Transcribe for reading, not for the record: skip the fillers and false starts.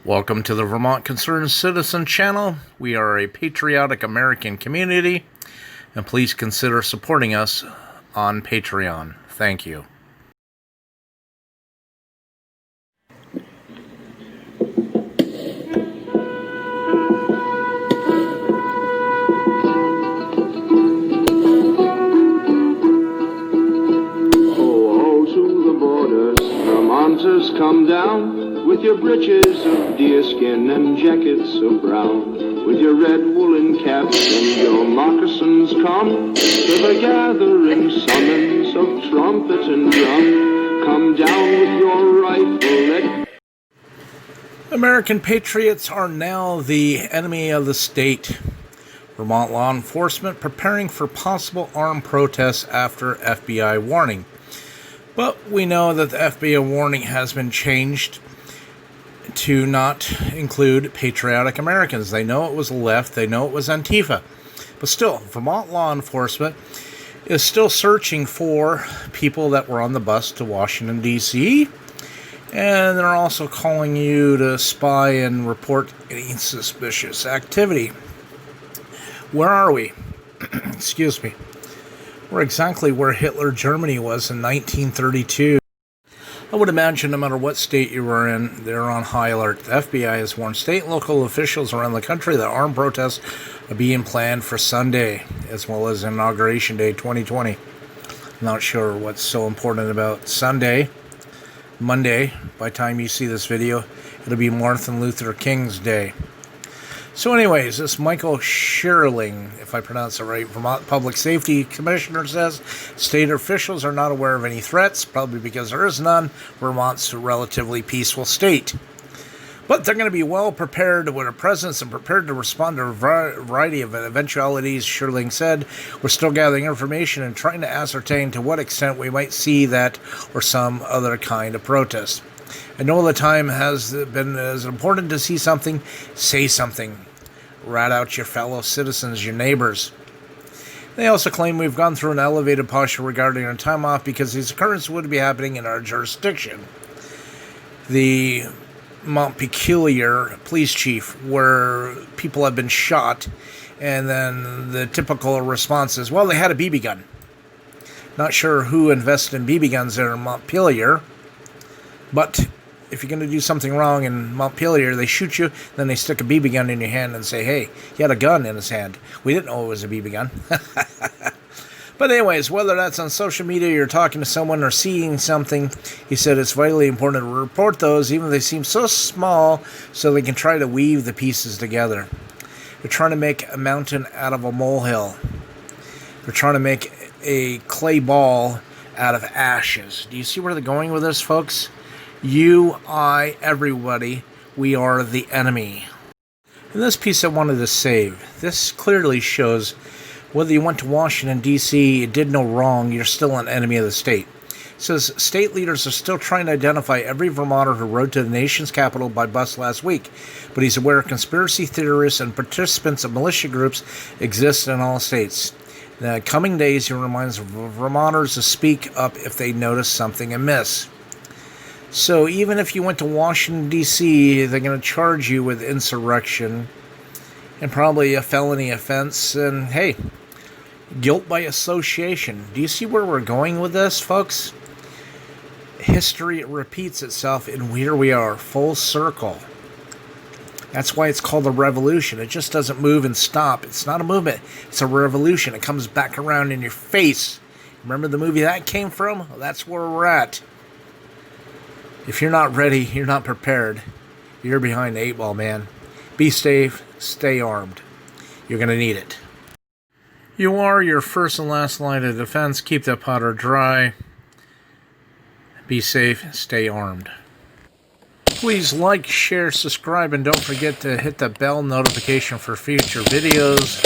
Welcome to the Vermont Concerned Citizen channel. We are a patriotic American community, and please consider supporting us on Patreon. Thank you. Ho, ho to the borders, Vermonters, come down with your breeches of deerskin and jackets of brown, with your red woolen caps and your moccasins. Come to the gathering summons of trumpet and drum. Come down with your rifle. American patriots are now the enemy of the state. Vermont law enforcement preparing for possible armed protests after FBI warning. But we know that the FBI warning has been changed to not include patriotic Americans. They know it was the left, they know it was Antifa. But still, Vermont law enforcement is still searching for people that were on the bus to Washington, D.C., and they're also calling you to spy and report any suspicious activity. Where are we? Excuse me. We're exactly where Hitler Germany was in 1932. I would imagine no matter what state you were in, they're on high alert. The FBI has warned state and local officials around the country that armed protests are being planned for Sunday, as well as Inauguration Day 2020. I'm not sure what's so important about Sunday. Monday, by the time you see this video, it'll be Martin Luther King's Day. So anyways, this Michael Sherling, if I pronounce it right, Vermont Public Safety Commissioner, says state officials are not aware of any threats, probably because there is none. Vermont's a relatively peaceful state. But they're going to be well prepared with a presence and prepared to respond to a variety of eventualities, Sherling said. We're still gathering information and trying to ascertain to what extent we might see that or some other kind of protest. I know the time has been as important to see something, say something. Rat out your fellow citizens, your neighbors. They also claim we've gone through an elevated posture regarding our time off because these occurrences would be happening in our jurisdiction. The Montpelier police chief, where people have been shot, and then the typical response is, well, they had a BB gun. Not sure who invested in BB guns there in Montpelier, but if you're going to do something wrong in Montpelier, they shoot you, then they stick a BB gun in your hand and say, hey, he had a gun in his hand. We didn't know it was a BB gun. But anyways, whether that's on social media, you're talking to someone or seeing something, he said it's vitally important to report those, even if they seem so small, so they can try to weave the pieces together. They're trying to make a mountain out of a molehill. They're trying to make a clay ball out of ashes. Do you see where they're going with this, folks? You, I, everybody, we are the enemy. And this piece I wanted to save. This clearly shows whether you went to Washington, D.C., you did no wrong, you're still an enemy of the state. It says state leaders are still trying to identify every Vermonter who rode to the nation's capital by bus last week, but he's aware conspiracy theorists and participants of militia groups exist in all states. In the coming days, he reminds Vermonters to speak up if they notice something amiss. So even if you went to Washington, D.C., they're going to charge you with insurrection and probably a felony offense. And hey, guilt by association. Do you see where we're going with this, folks? History repeats itself, and here we are, full circle. That's why it's called a revolution. It just doesn't move and stop. It's not a movement. It's a revolution. It comes back around in your face. Remember the movie that came from? Well, that's where we're at. If you're not ready, you're not prepared, you're behind the 8 ball, man. Be safe, stay armed. You're going to need it. You are your first and last line of defense. Keep that powder dry. Be safe, stay armed. Please like, share, subscribe, and don't forget to hit the bell notification for future videos.